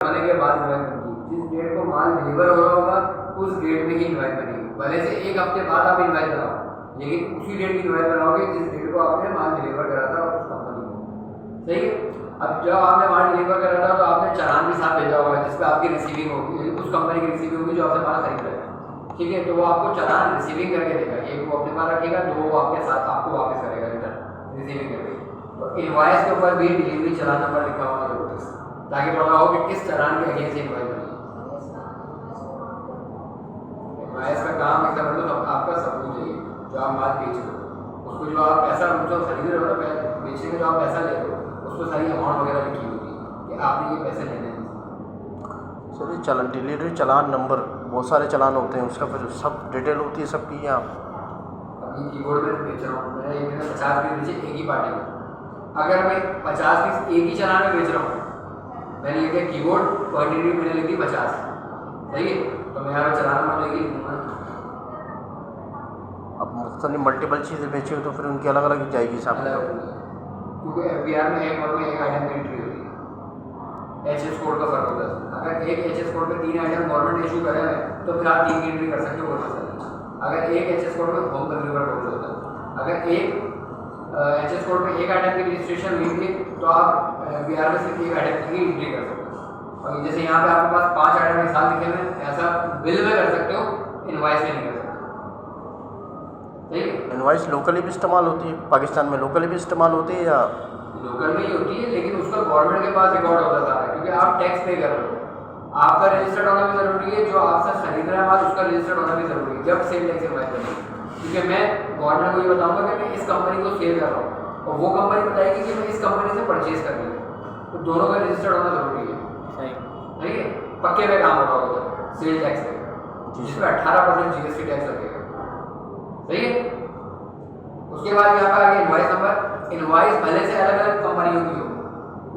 होने के बाद इन्वाइस बनती है। जिस डेट को माल डिलीवर हो रहा होगा उस डेट में ही इन्वाइस बनेगी। भले से एक हफ्ते बाद आप इन्वाइस बनाओ लेकिन उसी डेट की इन्वाइस बनाओगे जिस डेट को आपने माल डिलीवर करा था उस कंपनी को। सही है। अब जब आपने माल डिलीवर करा था तो आपने चालान भी साथ भेजा होगा जिसपे आपकी रिसीविंग होगी, उस कंपनी की रिसीविंग होगी जो आपसे माल खरीद रहा है। ठीक है, तो वो आपको चालान रिसीविंग करके देगा। एक वो अपने पास रखेगा, दो वो आपके साथ आपको वापस करेगा रिटर्न रिसीविंग करके। तो इनवॉइस के ऊपर भी डिलीवरी चालान नंबर लिखा होना जरूरी है ताकि पता हो कि किस चालान के अगेंस्ट इनवॉइस बनी। इनवॉइस का काम एकदम मतलब आपका सबूत है जो आप माल बेच रहे हो, उसको जो आप पैसा जो खरीद रहे हो, बेचने में जो आप पैसा ले रहे हो उसको सारी अमाउंट वगैरह लिखी होगी कि आपने ये पैसे लेने हैं। सर ये चालान डिलीवरी चालान नंबर बहुत सारे चालान होते हैं, उसका फिर सब डिटेल होती है सबकी। यहाँ अभी कीबोर्ड में बेच रहा हूँ, मैंने एक 50 पीस बेचे एक ही पार्टी में। अगर मैं 50 पीस एक ही चालान में बेच रहा हूँ, मैंने लिखा कीबोर्ड क्वांटिटी मैंने लिखी 50, सही है, तो मैं यहाँ चालान नंबर लेके लिखूँगा। अब मुख्तलिफ मल्टीपल चीज़ें बेची हो तो फिर उनकी अलग अलग जाएगी साहब, क्योंकि FBR में एक मंथ में एक आइटम की एंट्री होती है। HS कोड का फर्क होता है। अगर एक HS कोड में 3 आइटम गवर्नमेंट इशू करे हैं तो फिर आप 3 की एंट्री कर सकते हो, कोई मसला नहीं। अगर एक HS कोड में होम कंज्यूमर कोड होता है, अगर एक HS कोड में एक आइटम की रजिस्ट्रेशन लेंगे तो आप FBR में सिर्फ एक आइटम की एंट्री कर सकते हो। और जैसे यहाँ पे आपके पास 5 आइटम एक साथ लिखे हुए हैं, ऐसा बिल में कर सकते हो, इनवॉइस में नहीं कर सकते। इनवॉइस लोकली भी इस्तेमाल होती है, पाकिस्तान में लोकली भी इस्तेमाल होती है या लोकल में ही होती है, लेकिन उसका गवर्नमेंट के पास रिकॉर्ड होता था क्योंकि आप टैक्स पे कर रहे हो। आपका रजिस्टर्ड होना भी जरूरी है, जो आपसे खरीद रहा है माल उसका रजिस्टर्ड होना भी जरूरी है जब सेल टैक्स इनवॉइस करेंगे। क्योंकि मैं गवर्नमेंट को ये बताऊंगा कि मैं इस कंपनी को सेल कर रहा हूँ और वो कंपनी बताएगी कि मैं इस कंपनी से परचेज कर रही हूँ, तो दोनों का रजिस्टर्ड होना जरूरी है। ठीक है, पक्के पे काम होगा उधर सेल टैक्स पे, जिसमें 18% GST टैक्स लगेगा। सही है। उसके बाद यहाँ पर आगे इनवॉइस नंबर। इनवॉइस भले से अलग अलग कंपनियों की हो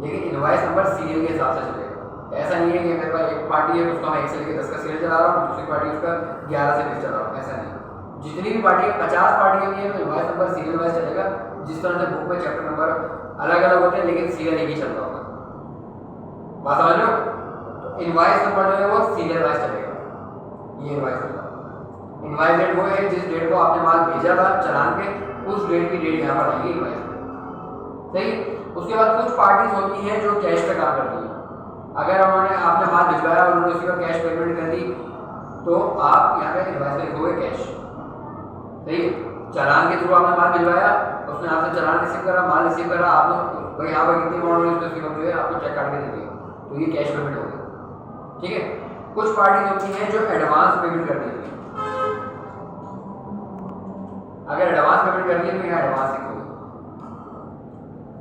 लेकिन इनवॉइस नंबर सीरियल के हिसाब से चलेगा। ऐसा नहीं है कि मेरे पास एक पार्टी है उसका मैं 1 से लेकर 10 का सीरियल चला रहा हूँ, दूसरी पार्टी उसका 11 से 20 चला रहा हूँ, ऐसा नहीं। जितनी भी पार्टी 50 पार्टियाँ भी है तो इनवॉइस नंबर सीरियल वाइज चलेगा। जिस तरह से बुक में चैप्टर नंबर अलग अलग होते हैं लेकिन सीरियल एक ही चल रहा होगा। बात समझ लो, तो इनवॉइस नंबर जो है वो सीरियल वाइज चलेगा। ये इनवॉइस नंबर। इनवॉइस डेट वो है जिस डेट को आपने माल भेजा था चालान पे, उस डेट की डेट यहाँ पर आएगी इनवॉइस। सही। उसके बाद कुछ पार्टीज होती हैं जो कैश पे काम करती हैं। अगर उन्होंने आपने माल भिजवाया और उन्होंने उसी का कैश पेमेंट कर दी तो आप यहाँ पे इनवॉइस में लिखोगे कैश। सही। चालान के थ्रू आपने माल भिजवाया, उसने आपसे चालान रिसीव करा, माल रिसीव करा, आपने भाई यहाँ पर कितनी अमाउंट हुई उसकी जो है आपको चेक काट के दे दिया, तो ये कैश पेमेंट हो गया। ठीक है। कुछ पार्टीज होती हैं जो एडवांस पेमेंट कर देती है। अगर एडवांस पेमेंट कर दिया तो यहाँ एडवांस लिखोगे।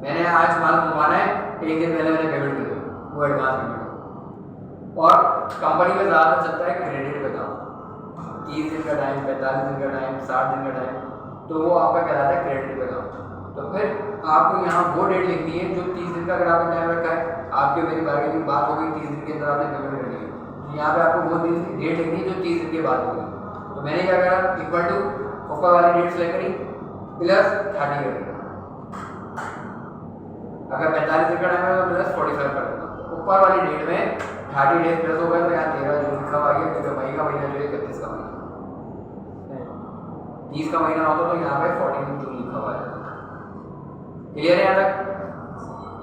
मैंने आज माल मंगवाना है, एक दिन पहले मैंने पेमेंट कर दिया, वो एडवांस पेमेंट हो। और कंपनी में ज़्यादा चलता है क्रेडिट पे काम, 30 दिन का टाइम, 45 दिन का टाइम, 60 दिन का टाइम, तो वो आपका कहलाता है क्रेडिट पे काम। तो फिर आपको यहाँ वो डेट लिखनी है जो 30 दिन का अगर आपने टाइम रखा है, आपके मेरी बार्गेनिंग बात हो गई 30 दिन के अंदर आपने पेमेंट करनी है, तो यहाँ पे आपको वो डेट लिखनी है जो 30 दिन के बाद होगी। तो मैंने क्या करा, इक्वल टू ऊपर वाली डेट सेलेक्ट करी प्लस 30 कर दिया। अगर 45 दिन का टाइम है तो प्लस 45 कर देना। ऊपर वाली डेट में 30 डेज प्लस होगा तो यहाँ 13 जून लिखा हुआ आ गया, क्योंकि मई का महीना जो है 31 का महीना, 30 का महीना होता तो यहाँ पे 14 जून लिखा हुआ है। क्लियर है यहाँ तक।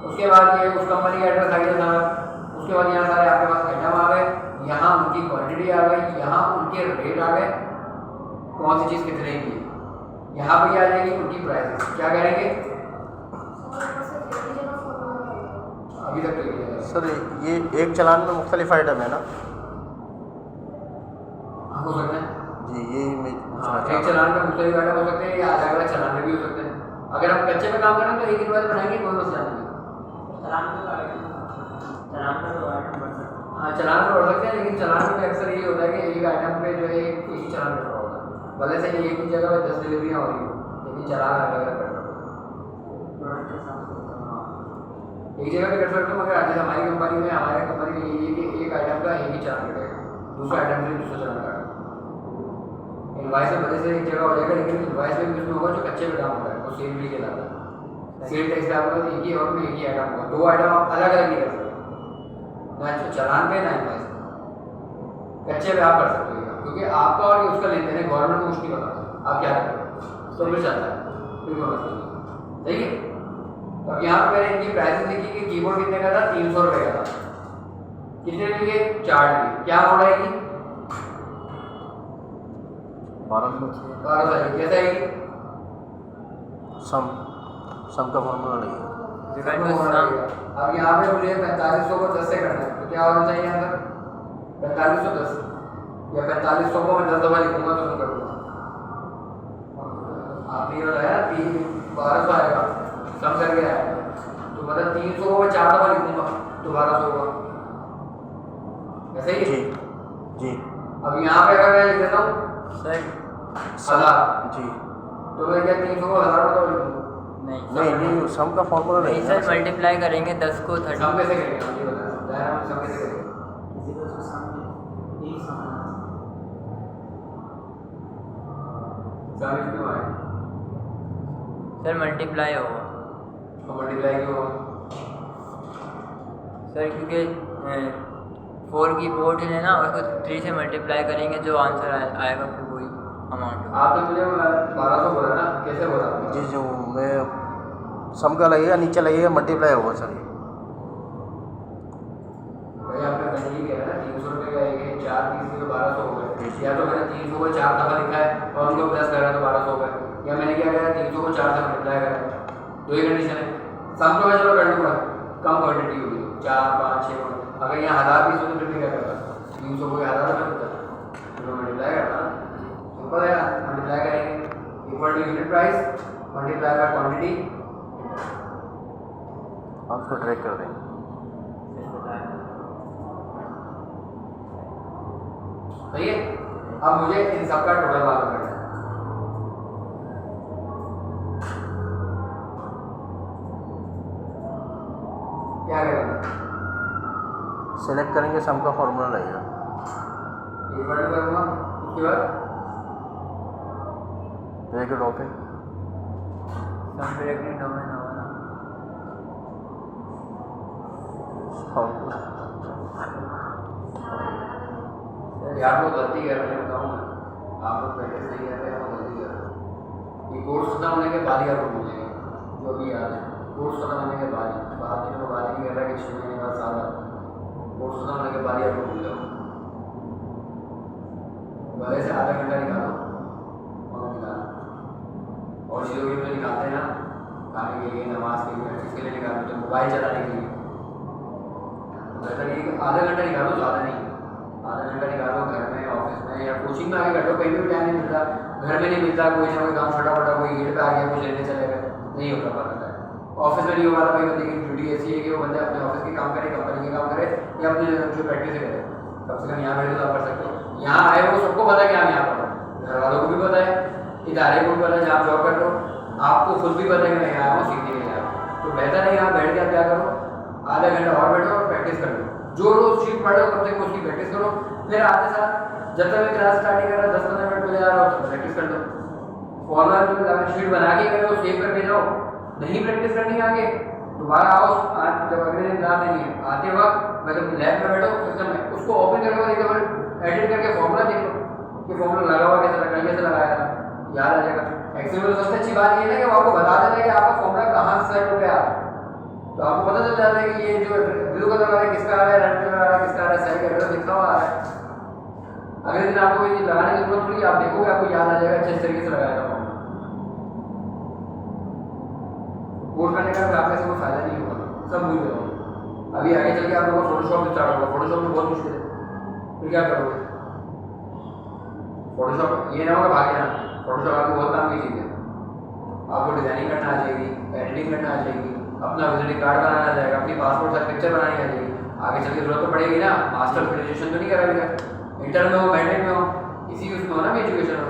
उसके बाद ये उस कंपनी का एड्रेस आ गया था। उसके बाद यहाँ सारे आपके पास आइटम आ गए, यहाँ उनकी क्वांटिटी आ गई, यहाँ उनके रेट आ गए, कौन सी चीज़ कितने की है। यहाँ पर आ जाएगी उनकी प्राइसेस। क्या करेंगे अभी तक तो सर ये एक चालान में मुख्तलिफ आइटम है ना? हो सकते हैं जी, यही मैं एक चालान में मुख्तलिफ आइटम हो सकते हैं या अलग अलग चालान में भी हो सकते हैं। अगर हम कच्चे में काम करें तो एक इनवॉइस बनाएंगे, कोई मसला नहीं। हाँ, चलान में बढ़ सकते हैं, लेकिन चलान में अक्सर ये होता है कि एक आइटम पे जो है एक ही चलान कट रहा होता है। भले से एक ही जगह पे 10 डिलीवरियाँ हो रही हो लेकिन चलान अलग अलग कट रहा होता है। एक जगह पे कर सकते हो, मगर जैसे हमारी कंपनी में हमारे कंपनी में ये कि एक आइटम का एक ही चलान कटेगा, दूसरा आइटम के दूसरा चलान काटेगा। इनवॉइस में भले से एक जगह हो जाएगा, लेकिन इनवॉइस में भी उसमें होगा जो कच्चे में काम हो रहा है, वो सेल भी कहलाता है। सेल टैक्स पे आपको एक ही और में एक ही आइटम होगा, 2 आइटम आप अलग अलग नहीं कर सकते। ना चालान पे ना इनवाइस कच्चे पे आप कर सकते हो ये काम, क्योंकि आपका और ये उसका लेन देन है, गवर्नमेंट को कुछ नहीं पता आप क्या कर रहे हो, तो फिर चलता है, फिर कोई मसला नहीं। सही है। तो अब यहाँ पे मैंने इनकी प्राइसिंग देखी कि कीबोर्ड कितने का था, 300 रुपये का था। कितने लिए, 4 लिए, क्या मोड आएगी, 1200 कैसे आएगी, सम का फॉर्मूला नहीं है। अब यहाँ पे मुझे 4500 को 10 से करना है, तो क्या होना चाहिए यहाँ पर 4510, या 4500 को मैं 10 दफा लिखूंगा तो मैं करूँगा, आपने ये बताया 1200 आएगा, सम करके आएगा, तो मतलब 300 को मैं 4 दफा लिखूंगा तो 1200 होगा, ऐसे ही जी जी। अब यहाँ पे अगर मैं लिख देता हूँ सर 1000 जी, तो मैं क्या 300 को 1000 दफा लिखूंगा, नहीं सम का फॉर्मूला नहीं है सर मल्टीप्लाई करेंगे 10 को 30। सम कैसे करेंगे, आप ये बताया सम कैसे करेंगे, सम क्यों आए, सर मल्टीप्लाई होगा तो मल्टीप्लाई क्यों होगा, सर क्योंकि 4 की पोर्ट है ना, उसको 3 से मल्टीप्लाई करेंगे, जो आंसर आएगा फिर वही अमाउंट होगा। आपने मुझे 1200 बोला ना, कैसे बोला जी, जो मैं सम का लगेगा, नीचे लगेगा मल्टीप्लाई होगा सर। भाई आपने पहले ही कहा ना 300 रुपये का एक है, 4 30 के तो 1200 हो गए, जी। या तो मैंने 300 को 4 दफा लिखा है और उनको प्लस करा तो 1200 हो गए, या मैंने क्या करा 300 को 4 से मल्टीप्लाई करा, दो ही कंडीशन है। सम तो मैं चलो कर लूँगा, कम क्वांटिटी होगी 4 5 6, अगर यहाँ 1000 पीस हो तो फिर भी क्या करता, 300 को 1000 में होता तो मल्टीप्लाई करता, सिंपल है, मल्टीप्लाई करेंगे equal to unit price multiply by quantity, आप उसको ट्रैक कर देंगे। सही है। अब मुझे इन सब का टोटल मालूम करना है, क्या करेंगे, सेलेक्ट करेंगे, सम का फॉर्मूला लगेगा, इक्वल टू करूँगा, उसके बाद ब्रैकेट ओपन, सम ब्रैकेट डोमेन होगा ना, फॉर्मूला यार वो गलती कर रहे हैं, बताऊँ मैं, आप लोग पहले सही कर रहे हैं, वो गलती कर रहे हैं, ये कोर्स खत्म होने के बाद ही आपको मिलेगा, जो भी याद है, कोर्स खत्म होने के बाद ही, बात की तो बात ही नहीं कर रहा कि 6 महीने बाद साल बाद, कोर्स खत्म होने के बाद ही आपको मिल जाओ, भले से आधा घंटा निकालो और निकालो, और चीज़ों के लिए निकालते हैं ना, खाने के लिए, नमाज के लिए, हर चीज़ के लिए निकालते हैं, तो मोबाइल चलाने के लिए बेहतर ये आधा घंटा निकालो, ज़्यादा नहीं, आधा घंटा निकालो, घर में, ऑफिस में या कोचिंग में आगे कर लो, कहीं भी टाइम नहीं मिलता, घर में नहीं मिलता, कोई ना कोई काम फटाफट कोई गेट पे आ गया, कुछ लेने चले गए, नहीं हो पाता है, ऑफिस में नहीं हो पाता, भाई बंदे की ड्यूटी ऐसी है कि वो बंदे अपने ऑफिस के काम करे, कंपनी के काम करे, या अपनी जो प्रैक्टिस करे, कम से कम यहाँ बैठे तो आप कर सकते हो, यहाँ आए वो सबको पता है कि हम यहाँ पर, घर वालों को भी पता है, इदारे को भी पता है जहाँ आप जॉब कर रहे हो, आपको खुद भी पता है कि मैं यहाँ आया हूँ सीखने के लिए आया हूँ, तो बेहतर है यहाँ बैठ के आप क्या करो, आधा घंटा और बैठो और प्रैक्टिस कर लो, जो रोज शीट पढ़ो कम से कम उसकी प्रैक्टिस करो, फिर आते साथ जब तक मैं क्लास स्टार्टिंग कर रहा 10-15 मिनट पहले आ रहा हूँ तो प्रैक्टिस कर लो, फॉर्मूला जो शीट बना के गए हो सेव करके जाओ, नहीं प्रैक्टिस करनी आगे दोबारा आओ, जब अगले दिन क्लास देंगे आते वक्त मतलब लैब में बैठो सिस्टम में, उसको ओपन करके एक बार एडिट करके फॉर्मूला देख लो कि फॉर्मूला लगा हुआ कैसे लगा, कैसे लगाया था, याद आ जाएगा। एक्सेल में सबसे अच्छी बात ये है कि वो आपको बता देता है कि आपका फॉर्मूला कहाँ से सेट हो गया, तो आपको पता चल जाता है कि ये जो ब्लू कलर वाला किसका आ रहा है, रेड कलर वाला किसका आ रहा है, सही एड्रेस लिखा हुआ आ रहा है, अगले दिन आपको ये लगाने की जरूरत थोड़ी, आप देखोगे आपको याद आ जाएगा अच्छे तरीके से लगाया था फॉर्मूला, कोर्स करने का आपके से कोई फायदा नहीं होगा, सब भूल जाओगे, अभी आगे चल के आप लोगों को फोटोशॉप स्टार्ट होगा, फोटोशॉप में बहुत मुश्किल है, फिर क्या करोगे, फोटोशॉप ये ना होगा भाग जाना, फोटोशॉप आपको बहुत काम की चीज़ है, आपको डिजाइनिंग करना आ जाएगी, एडिटिंग करना आ जाएगी, अपना विजिटिंग कार्ड बनाना आ जाएगा, अपनी पासपोर्ट साइज पिक्चर बनानी आ जाएगी, आगे चल के जरूरत तो पड़ेगी ना, मास्टर ग्रेजुएशन तो नहीं करा अभी तक, इंटर में हो, मैट्रिक में हो, इसी उसमें हो ना भी एजुकेशन में,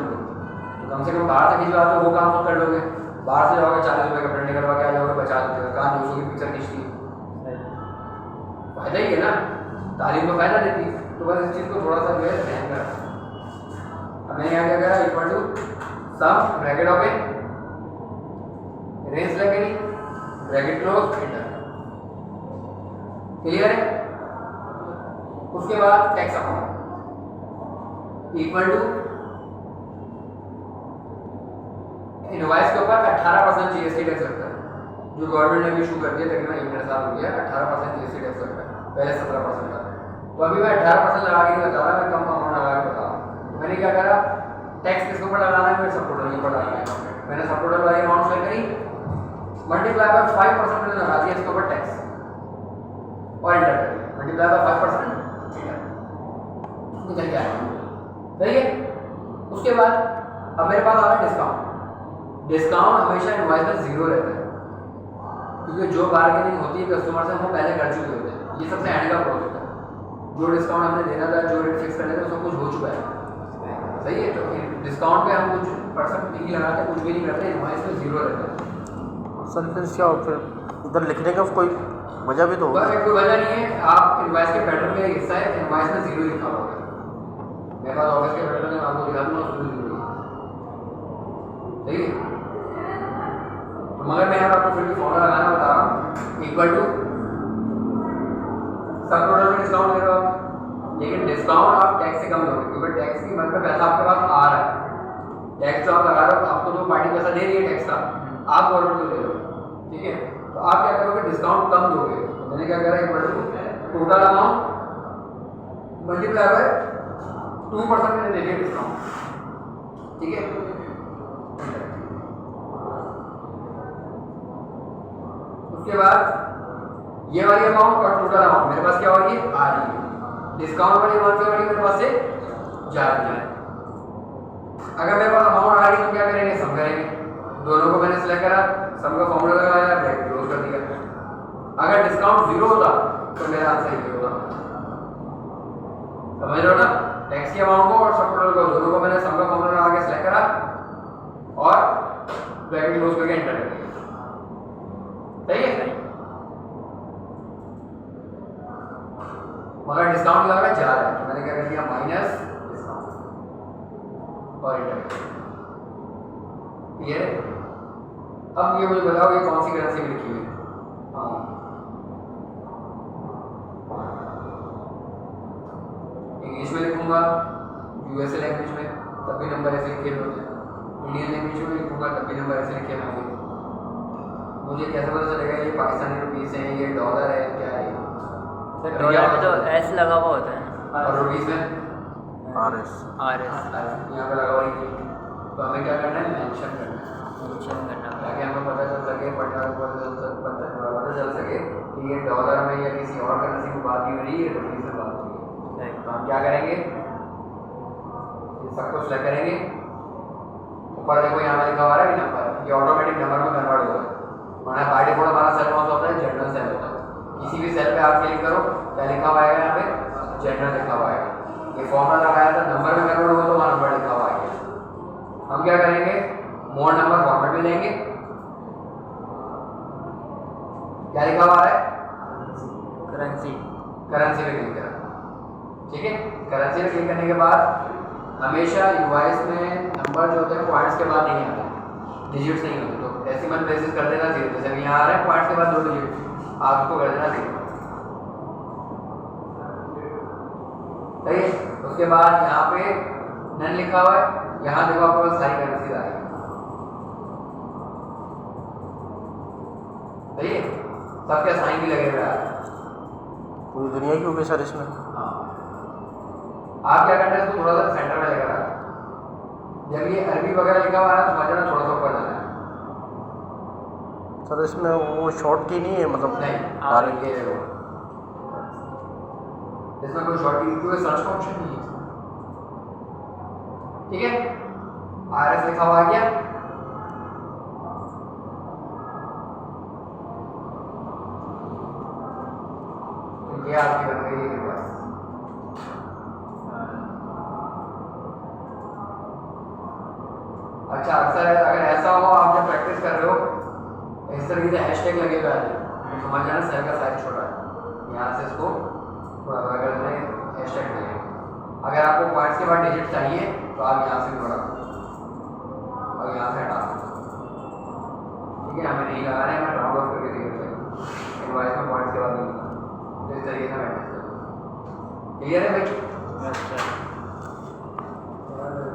तो कम से कम बाहर से खिंचवा तो वो काम खुद कर लोगे, बाहर से जाओगे 40 रुपये का प्रिंट करवा के आ जाओगे 50 रुपये का, कहाँ 200 की पिक्चर खींचती है, फायदा ही है ना, तालीम को फायदा देती है, तो बस इस चीज़ को थोड़ा सा जो है ध्यान में रखना। अब मैंने यहाँ क्या करा, equal to sum bracket open, range लगेगी, ब्रैकेट क्लोज, एंटर, क्लियर है। उसके बाद tax amount equal to invoice के ऊपर 18% जीएसटी टैक्स लगता है, जो गवर्नमेंट ने भी इशू कर दिया, तकरीबन 1.5 साल हो गया, 18% जीएसटी टैक्स लगता है, पहले 17% था। तो अभी मैं 18% लगा के नहीं बता रहा, मैं कम अमाउंट लगा के बता रहा हूँ। मैंने क्या करा, टैक्स किसके ऊपर लगाना है, मेरे सब टोटल के ऊपर लगाना है। मैंने सब टोटल वाली अमाउंट सेट करी, मल्टीप्लाई बाय 5% मैंने लगा दिया इसके ऊपर टैक्स और एंटर कर दिया, मल्टीप्लाई बाय 5% निकल के आएगा, सही है। उसके बाद अब मेरे पास आ रहा है डिस्काउंट। डिस्काउंट हमेशा इनवॉइस में 0 रहता है, क्योंकि जो बार्गेनिंग होती है कस्टमर से वो पहले कर चुके होते हैं, ये सबसे एंड का प्रोसेस है। जो डिस्काउंट हमने देना था, जो रेट फिक्स करने थे, सब कुछ हो चुका है, सही है। तो डिस्काउंट पे हम कुछ परसेंट नहीं लगाते, कुछ भी नहीं करते, इनवॉइस में 0 रहता है। सर फिर क्या फिर इधर लिखने का कोई वजह भी तो होगी? कोई वजह नहीं है, आप इनवॉइस के पैटर्न में एक हिस्सा है, इनवॉइस में 0 लिखा होगा। मेरे पास ऑफिस के पैटर्न में आपको दिखा दूंगा, उसमें 0 है, सही है। मगर मैं यहाँ आपको फिर भी फॉर्मूला लगाना बता रहा हूँ, इक्वल टू सब टोटल में डिस्काउंट दे रहे हो आप, लेकिन डिस्काउंट आप टैक्स से कम दोगे, क्योंकि टैक्स की मद में पैसा आपके पास आ रहा है। टैक्स जो आप लगा रहे हो, आपको जो पार्टी पैसा दे रही है टैक्स का, आप गवर्नमेंट को दे रहे हो, ठीक है। तो आप क्या करोगे, डिस्काउंट कम दोगे। तो मैंने क्या करा, equal to total amount multiply by 2% मैंने दे दिया डिस्काउंट, ठीक है। उसके बाद ये वाली अमाउंट और टोटल अमाउंट मेरे पास क्या हो रही है, आ रही है। डिस्काउंट वाली अमाउंट क्या हो रही है, मेरे पास से जा रही है। अगर मेरे पास अमाउंट आ रही है तो क्या करेंगे, सम करेंगे। दोनों को मैंने सिलेक्ट करा, सम का फॉर्मूला लगाया, ब्रैकेट क्लोज कर दिया। अगर डिस्काउंट 0 होता तो मेरा आंसर ये होता, समझ रहे हो ना। टैक्स की अमाउंट को और सब टोटल को, दोनों को मैंने सम का फॉर्मूला लगा के सिलेक्ट करा और ब्रैकेट क्लोज करके एंटर कर दिया, सही है। मगर डिस्काउंट लगा जा रहा है, तो मैंने क्या कर दिया, माइनस डिस्काउंट और एंटर। क्लियर है। अब ये मुझे बताओ, ये कौन सी करेंसी में लिखी हुई है। हाँ, इंग्लिश में लिखूंगा, यूएसए लैंग्वेज में, तब भी नंबर ऐसे लिखे होते हैं। इंडियन लैंग्वेज में लिखूंगा, तब भी नंबर ऐसे लिखे होंगे। मुझे कैसे पता चलेगा ये पाकिस्तानी रुपीस है, ये डॉलर है, क्या है? डॉलर में तो एस लगा हुआ होता है, और रुपीस में RS यहाँ पे लगा हुआ है। तो हमें क्या करना है, मेंशन करना है, ताकि हमें पता चल सके, पता चल सके कि ये डॉलर में या किसी और करेंसी में बात नहीं हो रही है, रुपीस में बात हो रही है। तो हम क्या करेंगे, ये सब कुछ सेलेक्ट करेंगे। ऊपर देखो यहाँ पे लिखा हुआ है नंबर, ये ऑटोमेटिक नंबर में कन्वर्ट होगा। वरना बाय डिफॉल्ट हमारा सेल कौन सा होता है, जनरल सेल होता है। किसी भी सेल पे आप क्लिक करो, क्या लिखा हुआ है यहाँ पे, जनरल लिखा हुआ है। ये फॉर्मूला लगाया था, नंबर में कन्वर्ट होगा तो वहाँ नंबर लिखा हुआ है। हम क्या करेंगे, मोड नंबर फॉर्मेट में लेंगे, क्या लिखा हुआ है, करेंसी पे क्लिक करें, ठीक है। करेंसी पे क्लिक करने के बाद हमेशा इनवॉइस में नंबर जो होते हैं पॉइंट्स के बाद नहीं आते, डिजिट्स नहीं होते। तो डेसिमल प्लेसेस कर देना 0, जैसे यहाँ आ रहा है पॉइंट्स के बाद 2 डिजिट, आप इसको कर देना 0, सही है। उसके बाद यहाँ पे नन लिखा हुआ है, यहाँ देखो आपके पास सारी करेंसी आ रही है, सही है। सबके साइन भी लगे हुए हैं, पूरी दुनिया की होगी सर इसमें। हाँ, आप क्या करना है, इसको थोड़ा सा सेंटर में लेकर आना। जब ये अरबी वगैरह लिखा हुआ है तो समझना थोड़ा सा ऊपर जाना है। सर इसमें वो शॉर्ट की नहीं है, मतलब नहीं, ये देखो, इसमें कोई शॉर्ट की कोई सर्च का ऑप्शन नहीं है, ठीक है। RS लिखा हुआ आ गया, ये आपकी बन गई है रिक्वेस्ट। अच्छा, अक्सर अगर ऐसा हो, आप जब प्रैक्टिस कर रहे हो इस तरीके से हैशटैग लगे हुए आते हैं, तो समझ जाना सेल का साइज छोटा है। यहाँ से इसको अगर हैशटैग लगे, अगर आपको पॉइंट्स के बाद डिजिट चाहिए तो आप यहाँ से भी बढ़ा और यहाँ से हटा, ठीक है। हमें नहीं लगाना है, हमें राउंड ऑफ करके देखिए इनवॉइस में पॉइंट्स के बाद नहीं, तो इस तरीके से मैनेज करें। क्लियर है भाई? अच्छा